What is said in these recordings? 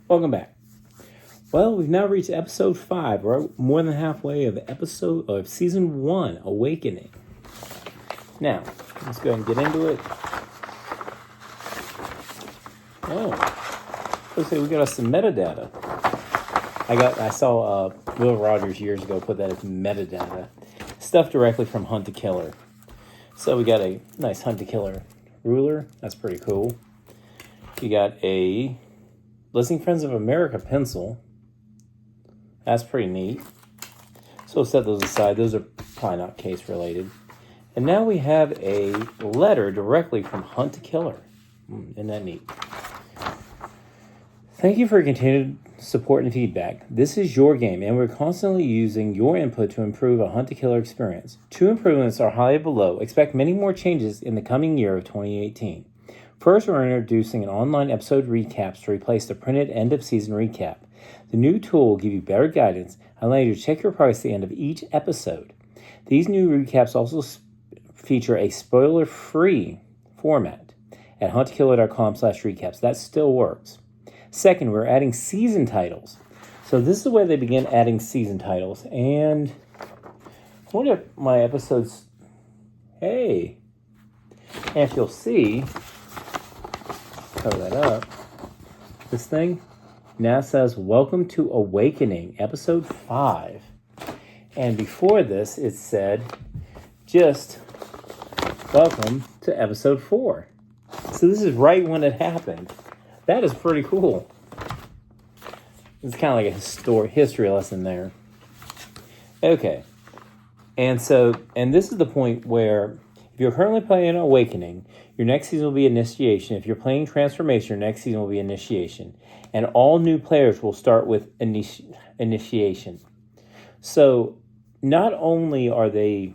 Welcome back. Well, we've now reached episode 5. We're more than halfway of season 1, Awakening. Now, let's go ahead and get into it. Oh, let's see, we got us some metadata. I saw Will Rogers years ago put that as metadata. Stuff directly from Hunt to Killer. So we got a nice Hunt to Killer ruler. That's pretty cool. You got a Listening Friends of America pencil. That's pretty neat. So we'll set those aside. Those are probably not case related. And now we have a letter directly from Hunt to Killer. Isn't that neat? Thank you for your continued support and feedback. This is your game, and we're constantly using your input to improve a Hunt to Killer experience. 2 improvements are highlighted below. Expect many more changes in the coming year of 2018. First, we're introducing an online episode recaps to replace the printed end-of-season recap. The new tool will give you better guidance and allow you to check your progress at the end of each episode. These new recaps also feature a spoiler-free format at hunttokiller.com/recaps. That still works. Second, we're adding season titles. So this is the way they begin adding season titles. And I wonder if my episodes... Hey! And if you'll see... Cover that up. This thing now says, Welcome to Awakening, Episode 5. And before this, it said, just welcome to Episode 4. So this is right when it happened. That is pretty cool. It's kind of like a history lesson there. Okay. And this is the point where if you're currently playing Awakening, your next season will be Initiation. If you're playing Transformation, your next season will be Initiation. And all new players will start with Initiation. So not only are they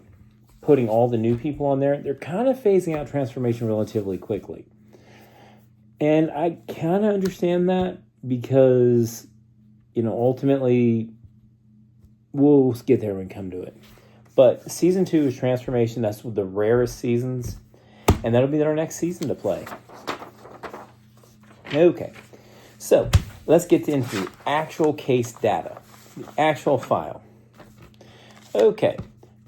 putting all the new people on there, they're kind of phasing out Transformation relatively quickly. And I kind of understand that because, ultimately, we'll get there when we come to it. But Season 2 is Transformation. That's the rarest seasons. And that'll be our next season to play. Okay. So, let's get into the actual case data. The actual file. Okay.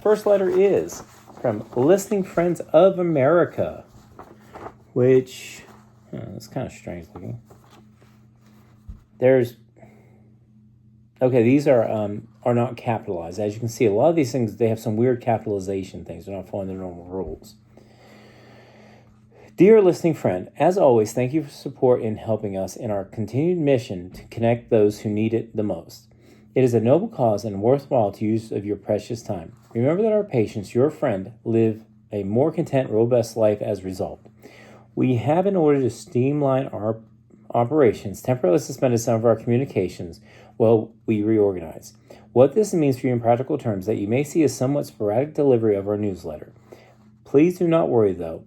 First letter is from Listening Friends of America. Which... it's kind of strange looking. These are not capitalized. As you can see, a lot of these things, they have some weird capitalization things. They're not following their normal rules. Dear listening friend, as always, thank you for support in helping us in our continued mission to connect those who need it the most. It is a noble cause and worthwhile to use of your precious time. Remember that our patients, your friend, live a more content, robust life as a result. We have, in order to streamline our operations, temporarily suspended some of our communications while we reorganize. What this means for you in practical terms that you may see a somewhat sporadic delivery of our newsletter. Please do not worry, though.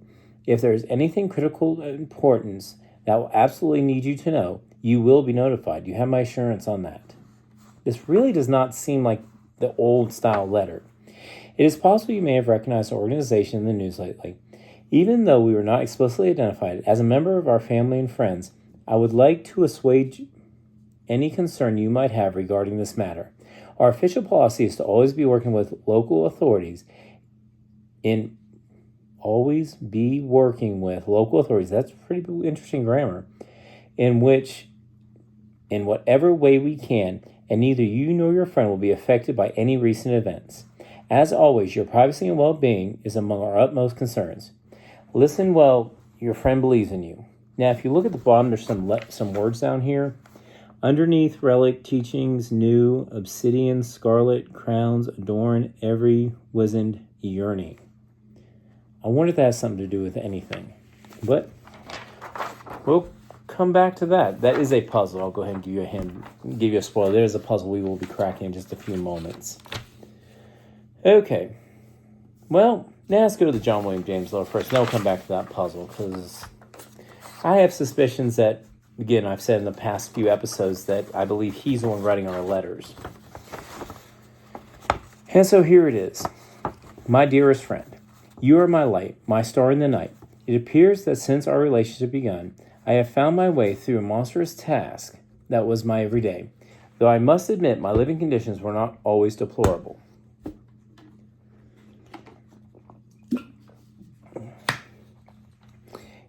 If there is anything critical importance that will absolutely need you to know, you will be notified. You have my assurance on that. This really does not seem like the old-style letter. It is possible you may have recognized the organization in the news lately. Even though we were not explicitly identified, as a member of our family and friends, I would like to assuage any concern you might have regarding this matter. Our official policy is to always be working with local authorities That's pretty interesting grammar. In whatever way we can, and neither you nor your friend will be affected by any recent events. As always, your privacy and well-being is among our utmost concerns. Listen well, your friend believes in you. Now, if you look at the bottom, there's some words down here. Underneath, relic, teachings, new, obsidian, scarlet, crowns, adorn, every wizened yearning. I wonder if that has something to do with anything. But we'll come back to that. That is a puzzle. I'll go ahead and give you a spoiler. There's a puzzle we will be cracking in just a few moments. Okay. Well, now let's go to the John William James letter first. Then we'll come back to that puzzle, because I have suspicions that, again, I've said in the past few episodes that I believe he's the one writing our letters. And so here it is. My dearest friend, you are my light, my star in the night. It appears that since our relationship begun, I have found my way through a monstrous task that was my everyday, though I must admit my living conditions were not always deplorable.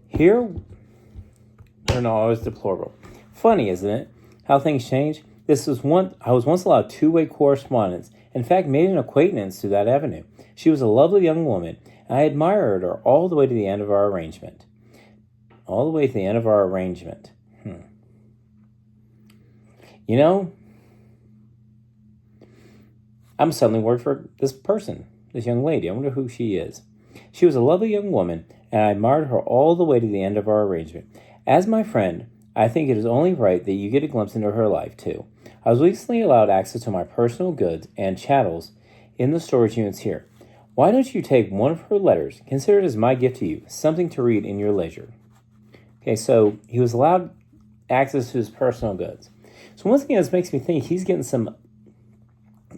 Here, they're not always deplorable. Funny, isn't it? How things change. I was once allowed two-way correspondence. In fact, made an acquaintance through that avenue. She was a lovely young woman, and I admired her all the way to the end of our arrangement. All the way to the end of our arrangement. You know, I'm suddenly worried for this person, this young lady. I wonder who she is. She was a lovely young woman, and I admired her all the way to the end of our arrangement. As my friend, I think it is only right that you get a glimpse into her life, too. I was recently allowed access to my personal goods and chattels in the storage units here. Why don't you take one of her letters, consider it as my gift to you, something to read in your leisure? Okay, so he was allowed access to his personal goods. So once again, this makes me think he's getting some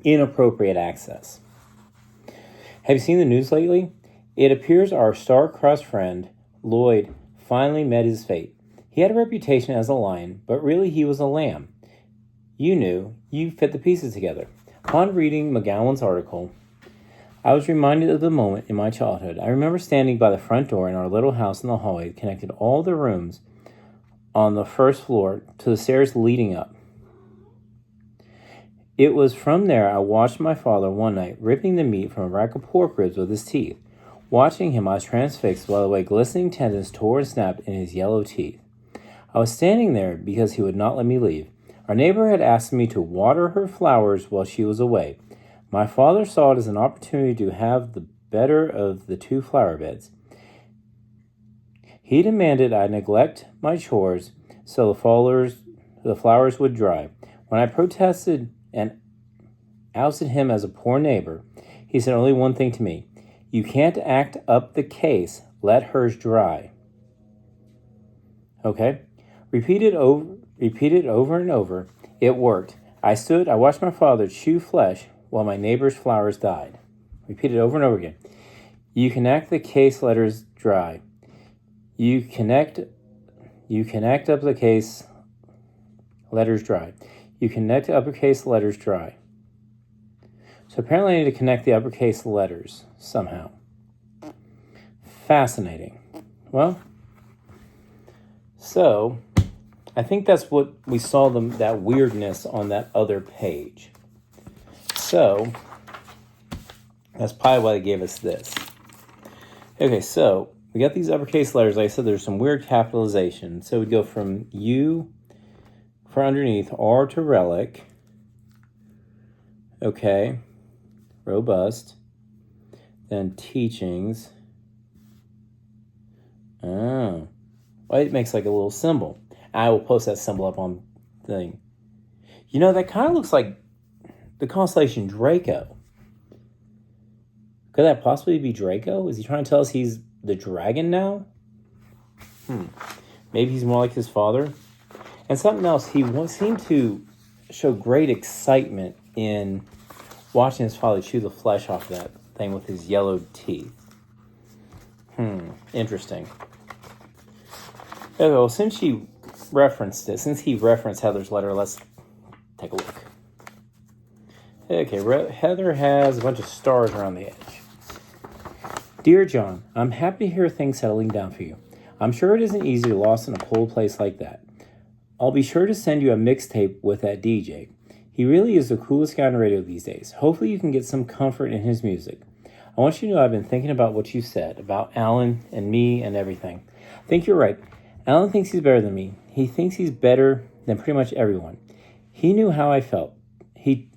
inappropriate access. Have you seen the news lately? It appears our star-crossed friend, Lloyd, finally met his fate. He had a reputation as a lion, but really he was a lamb. You fit the pieces together. Upon reading McGowan's article, I was reminded of the moment in my childhood. I remember standing by the front door in our little house in the hallway that connected all the rooms on the first floor to the stairs leading up. It was from there I watched my father one night ripping the meat from a rack of pork ribs with his teeth. Watching him, I was transfixed by the way glistening tendons tore and snapped in his yellow teeth. I was standing there because he would not let me leave. Our neighbor had asked me to water her flowers while she was away. My father saw it as an opportunity to have the better of the two flower beds. He demanded I neglect my chores so the flowers would dry. When I protested and ousted him as a poor neighbor, he said only one thing to me: "You can't act up the case, let hers dry." Okay? Repeated over and over. It worked. I watched my father chew flesh while my neighbor's flowers died. Repeated over and over again. You can act the case, let hers dry. You connect up the case, letters dry. You connect uppercase letters dry. So apparently I need to connect the uppercase letters somehow. Fascinating. Well, so I think that's what we saw that weirdness on that other page. So that's probably why they gave us this. Okay, so we got these uppercase letters. Like I said, there's some weird capitalization. So we'd go from U for underneath, R to relic. Okay, robust. Then teachings. Oh, well, it makes like a little symbol. I will post that symbol up on the thing. You know, that kind of looks like the constellation Draco. Could that possibly be Draco? Is he trying to tell us he's the dragon now? Maybe he's more like his father. And something else, he seemed to show great excitement in watching his father chew the flesh off that thing with his yellowed teeth. Interesting. Okay, well, since he referenced Heather's letter, let's take a look. Okay, Heather has a bunch of stars around the edge. Dear John, I'm happy to hear things settling down for you. I'm sure it isn't easy to lost in a cold place like that. I'll be sure to send you a mixtape with that DJ. He really is the coolest guy on the radio these days. Hopefully you can get some comfort in his music. I want you to know I've been thinking about what you said, about Alan and me and everything. I think you're right. Alan thinks he's better than me. He thinks he's better than pretty much everyone. He knew how I felt. He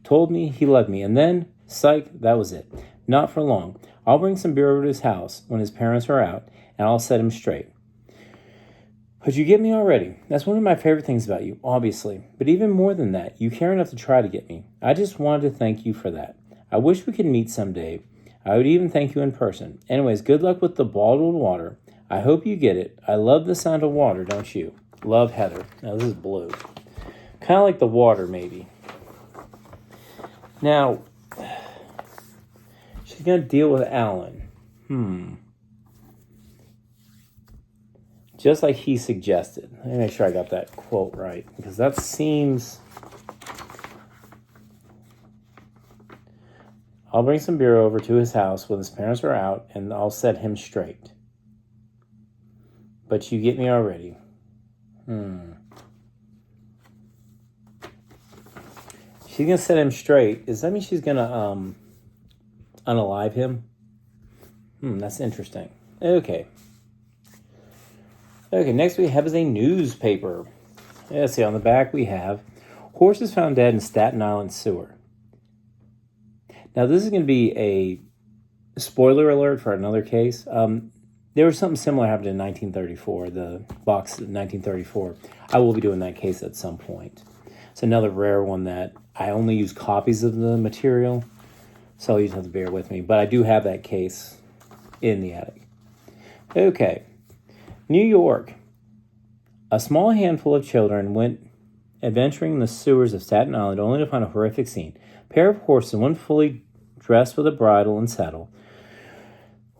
told me he loved me, and then, psych, that was it. Not for long. I'll bring some beer over to his house when his parents are out, and I'll set him straight. But you get me already. That's one of my favorite things about you, obviously. But even more than that, you care enough to try to get me. I just wanted to thank you for that. I wish we could meet someday. I would even thank you in person. Anyways, good luck with the bottled water. I hope you get it. I love the sound of water, don't you? Love, Heather. Now, this is blue. Kind of like the water, maybe. Now, she's going to deal with Alan. just like he suggested. Let me make sure I got that quote right, because that seems... I'll bring some beer over to his house when his parents are out, and I'll set him straight. But you get me already. She's going to set him straight. Does that mean she's going to unalive him? That's interesting. Okay, next we have is a newspaper. Let's see, on the back we have horses found dead in Staten Island sewer. Now this is going to be a spoiler alert for another case. There was something similar happened in 1934, the box of 1934. I will be doing that case at some point. It's another rare one that I only use copies of the material, so you just have to bear with me. But I do have that case in the attic. Okay, New York. A small handful of children went adventuring in the sewers of Staten Island only to find a horrific scene. A pair of horses, one fully dressed with a bridle and saddle,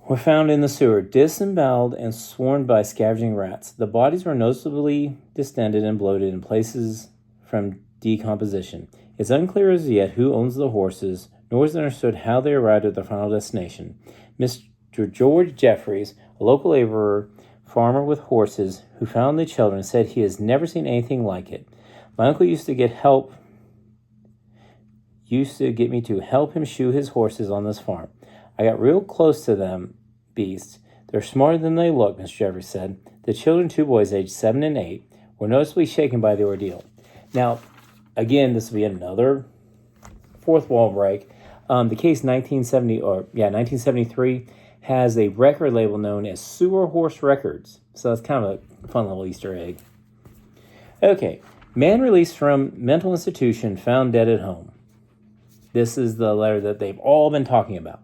were found in the sewer, disemboweled and swarmed by scavenging rats. The bodies were noticeably distended and bloated in places from decomposition. It's unclear as yet who owns the horses, nor is it understood how they arrived at their final destination. Mr. George Jeffries, a local laborer, farmer with horses, who found the children, said he has never seen anything like it. My uncle used to get me to help him shoe his horses on this farm. I got real close to them beasts. They're smarter than they look, Mr. Jeffries said. The children, 2 boys aged 7 and 8, were noticeably shaken by the ordeal. Now, again, this will be another fourth wall break. The case 1973 has a record label known as Sewer Horse Records. So that's kind of a fun little Easter egg. Okay, man released from mental institution found dead at home. This is the letter that they've all been talking about.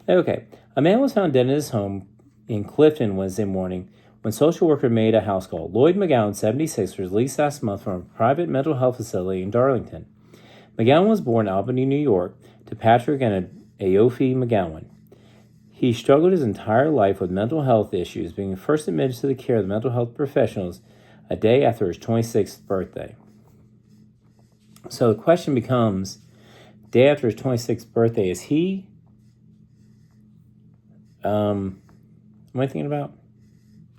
Okay, a man was found dead in his home in Clifton Wednesday morning when social worker made a house call. Lloyd McGowan, 76, was released last month from a private mental health facility in Darlington. McGowan was born in Albany, New York, to Patrick and Aoife McGowan. He struggled his entire life with mental health issues, being first admitted to the care of the mental health professionals a day after his 26th birthday. So the question becomes, day after his 26th birthday, is he... what am I thinking about?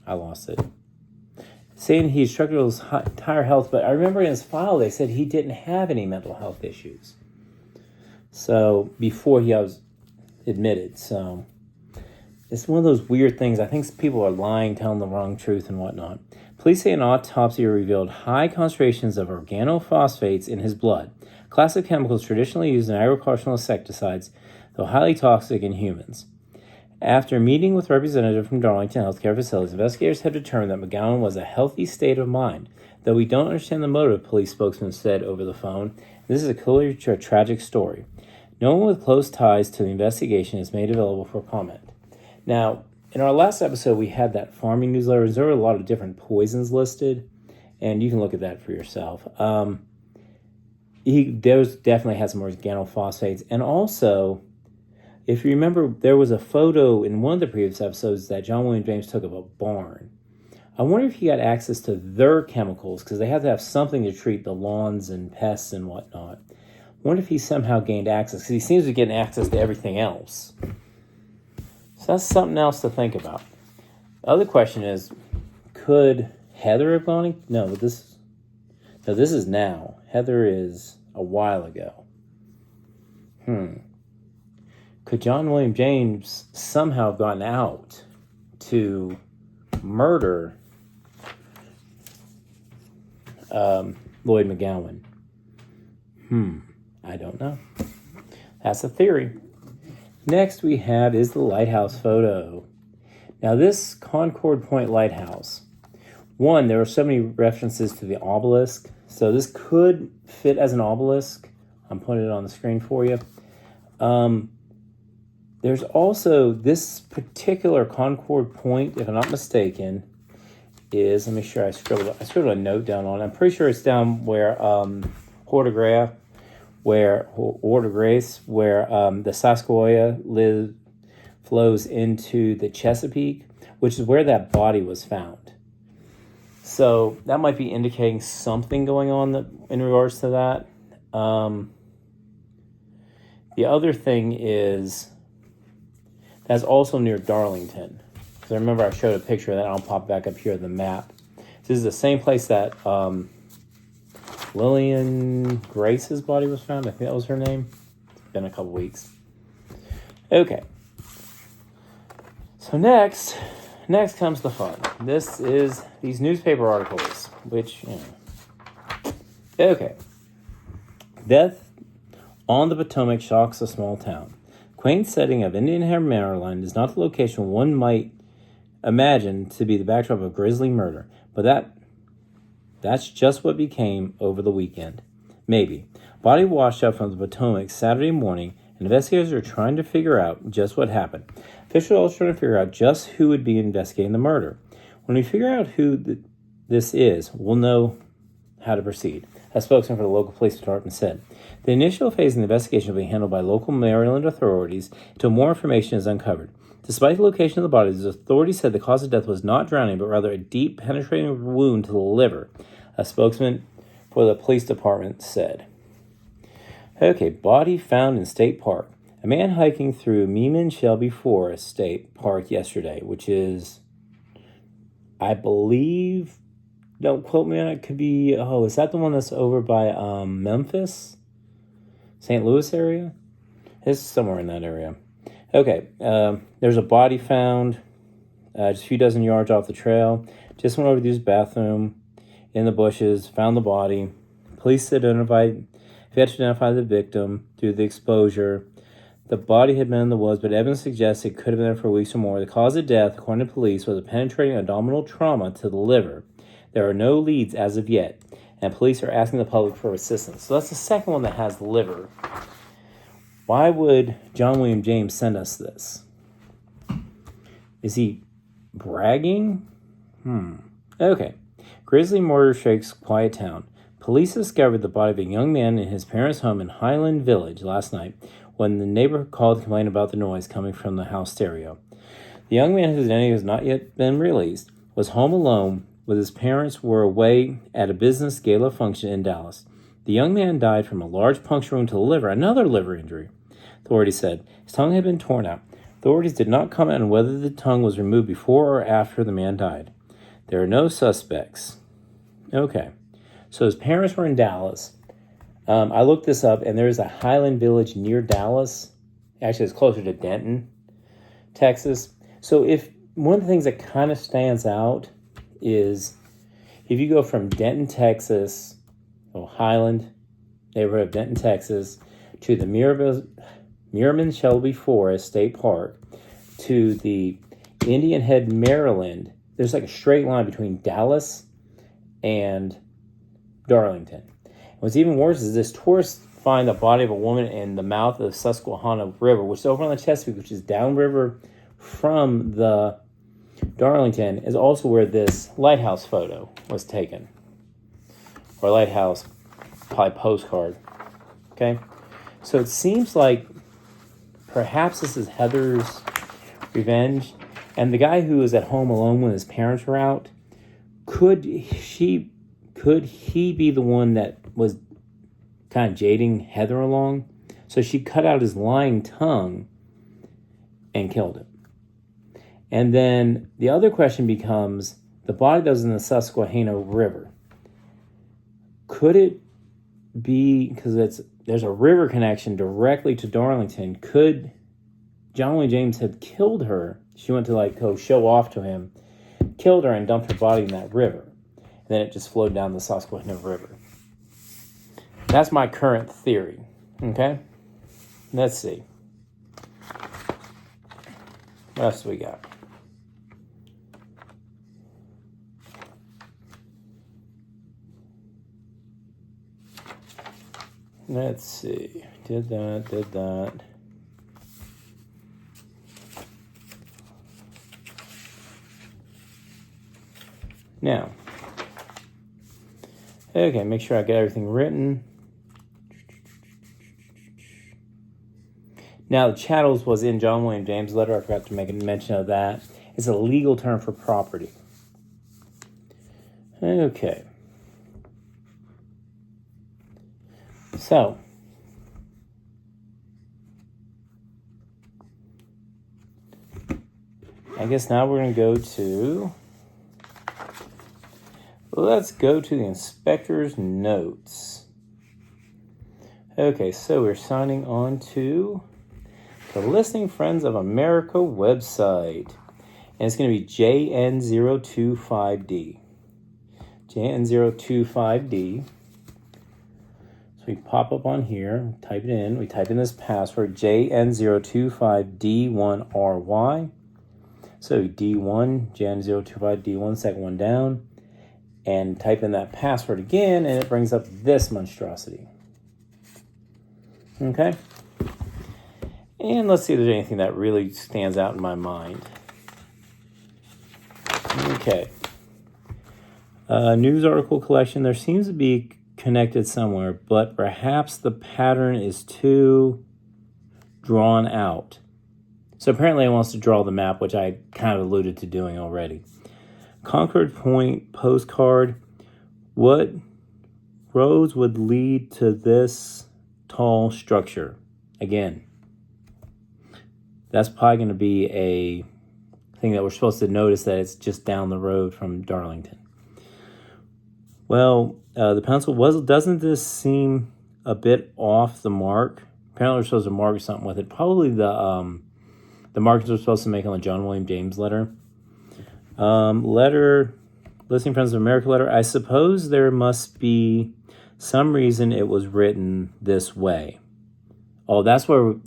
I lost it. Saying he struggled with his entire health, but I remember in his file they said he didn't have any mental health issues. So, before he was admitted. So, it's one of those weird things. I think people are lying, telling the wrong truth and whatnot. Police say an autopsy revealed high concentrations of organophosphates in his blood, a class of chemicals traditionally used in agricultural insecticides, though highly toxic in humans. After meeting with representatives from Darlington Healthcare Facilities, investigators have determined that McGowan was a healthy state of mind, though we don't understand the motive, police spokesman said over the phone. This is a clearly tragic story. No one with close ties to the investigation is made available for comment. Now, in our last episode, we had that farming newsletter. There were a lot of different poisons listed, and you can look at that for yourself. Those definitely had some organophosphates, and also... if you remember, there was a photo in one of the previous episodes that John William James took of a barn. I wonder if he got access to their chemicals, because they have to have something to treat the lawns and pests and whatnot. I wonder if he somehow gained access, because he seems to be getting access to everything else. So that's something else to think about. The other question is, could Heather have gone? No, this is now. Heather is a while ago. Could John William James somehow have gotten out to murder Lloyd McGowan? I don't know. That's a theory. Next we have is the lighthouse photo. Now this Concord Point lighthouse. One, there are so many references to the obelisk. So this could fit as an obelisk. I'm putting it on the screen for you. There's also this particular Concord Point, if I'm not mistaken, is, let me make sure I scribbled a note down on it. I'm pretty sure it's down where Hordegrace, where the Saskoya flows into the Chesapeake, which is where that body was found. So that might be indicating something going on in regards to that. The other thing is that's also near Darlington. Because I remember I showed a picture of that. I'll pop back up here on the map. This is the same place that Lillian Grace's body was found. I think that was her name. It's been a couple weeks. Okay. So next comes the fun. This is these newspaper articles, which, Okay. Death on the Potomac shocks a small town. Quaint setting of Indian Head, Maryland is not the location one might imagine to be the backdrop of grisly murder, but that's just what became over the weekend. Maybe. Body washed up from the Potomac Saturday morning, and investigators are trying to figure out just what happened. Officials are also trying to figure out just who would be investigating the murder. When we figure out who this is, we'll know how to proceed, a spokesman for the local police department said. The initial phase of the investigation will be handled by local Maryland authorities until more information is uncovered. Despite the location of the bodies, authorities said the cause of death was not drowning, but rather a deep, penetrating wound to the liver, a spokesman for the police department said. Okay, body found in State Park. A man hiking through Meeman Shelby Forest State Park yesterday, which is, I believe, don't quote me on it, could be, is that the one that's over by Memphis? St. Louis area? It's somewhere in that area. Okay, there's a body found just a few dozen yards off the trail. Just went over to his bathroom in the bushes, found the body. Police had to identify the victim through the exposure. The body had been in the woods, but evidence suggests it could have been there for weeks or more. The cause of death, according to police, was a penetrating abdominal trauma to the liver. There are no leads as of yet, and police are asking the public for assistance. So that's the second one that has the liver. Why would John William James send us this? Is he bragging? Okay. Grisly murder shakes quiet town. Police discovered the body of a young man in his parents' home in Highland Village last night when the neighbor called to complain about the noise coming from the house stereo. The young man, whose identity has not yet been released, was home alone with his parents were away at a business gala function in Dallas. The young man died from a large puncture wound to the liver, another liver injury, authorities said. His tongue had been torn out. Authorities did not comment on whether the tongue was removed before or after the man died. There are no suspects. Okay. So his parents were in Dallas. I looked this up, and there's a Highland Village near Dallas. Actually, it's closer to Denton, Texas. So if one of the things that kind of stands out is if you go from Denton, Texas, Highland, neighborhood of Denton, Texas, to the Meerman Shelby Forest State Park, to the Indian Head, Maryland, there's like a straight line between Dallas and Darlington. What's even worse is this tourists find the body of a woman in the mouth of the Susquehanna River, which is over on the Chesapeake, which is downriver from the Darlington, is also where this lighthouse photo was taken. Or lighthouse, probably postcard. Okay? So it seems like perhaps this is Heather's revenge. And the guy who was at home alone when his parents were out, could he be the one that was kind of jading Heather along? So she cut out his lying tongue and killed him. And then the other question becomes, the body that was in the Susquehanna River. Could it be, because there's a river connection directly to Darlington, could John William James have killed her? She went to go show off to him, killed her and dumped her body in that river. And then it just flowed down the Susquehanna River. That's my current theory. Okay? Let's see. What else do we got? Let's see. Did that. Now, okay, make sure I get everything written. Now, the chattels was in John William James' letter. I forgot to make a mention of that. It's a legal term for property. Okay. So, I guess now we're going to let's go to the inspector's notes. Okay, so we're signing on to the Listening Friends of America website. And it's going to be JN025D. JN025D. So we pop up on here, type it in. We type in this password, JN025D1RY. So D1, JN025D1, second one down. And type in that password again, and it brings up this monstrosity. Okay? And let's see if there's anything that really stands out in my mind. Okay. News article collection. There seems to be connected somewhere, but perhaps the pattern is too drawn out. So apparently it wants to draw the map, which I kind of alluded to doing already. Concord Point postcard. What roads would lead to this tall structure? Again, that's probably going to be a thing that we're supposed to notice, that it's just down the road from Darlington. Well, the pencil doesn't this seem a bit off the mark? Apparently we're supposed to mark something with it. Probably the markings we're supposed to make on the John William James letter. Listening Friends of America letter. I suppose there must be some reason it was written this way. Oh, that's right.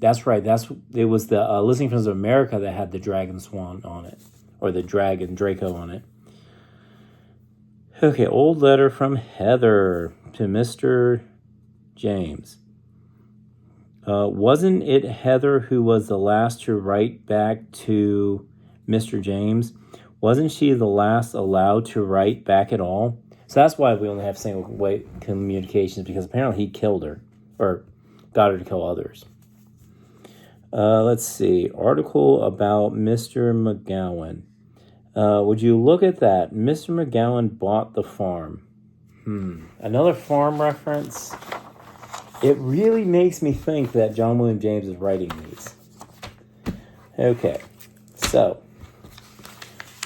It was the Listening Friends of America that had the dragon swan on it, or the dragon Draco on it. Okay, old letter from Heather to Mr. James. Wasn't it Heather who was the last to write back to Mr. James? Wasn't she the last allowed to write back at all? So that's why we only have single-way communications, because apparently he killed her, or got her to kill others. Let's see. Article about Mr. McGowan. Would you look at that? Mr. McGowan bought the farm. Another farm reference. It really makes me think that John William James is writing these. Okay, so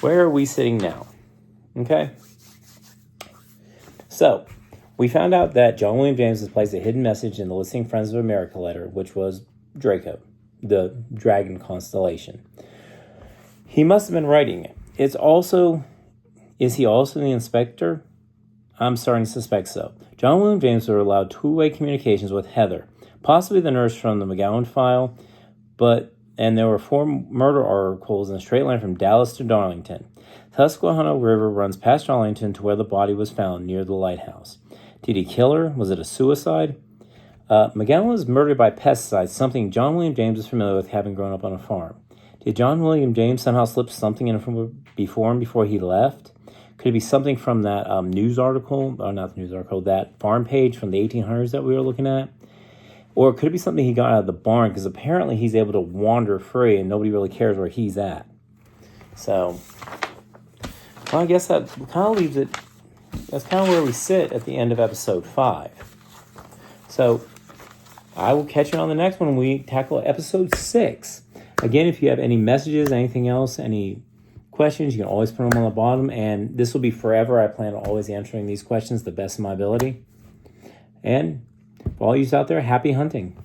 where are we sitting now? Okay, so we found out that John William James has placed a hidden message in the Listening Friends of America letter, which was Draco, the dragon constellation. He must have been writing it. Is he also the inspector? I'm starting to suspect so. John William James were allowed two-way communications with Heather, possibly the nurse from the McGowan file, and there were 4 murder articles in a straight line from Dallas to Darlington. Susquehanna River runs past Darlington to where the body was found near the lighthouse. Did he kill her? Was it a suicide? McGowan was murdered by pesticides, something John William James is familiar with, having grown up on a farm. Did John William James somehow slip something in before he left? Could it be something from that news article, or not the news article, that farm page from the 1800s that we were looking at? Or could it be something he got out of the barn, because apparently he's able to wander free and nobody really cares where he's at. So, well, I guess that kind of leaves it, that's kind of where we sit at the end of episode 5. So, I will catch you on the next one when we tackle episode 6. Again, if you have any messages, anything else, any questions, you can always put them on the bottom, and this will be forever. I plan on always answering these questions the best of my ability. And for all you out there, happy hunting.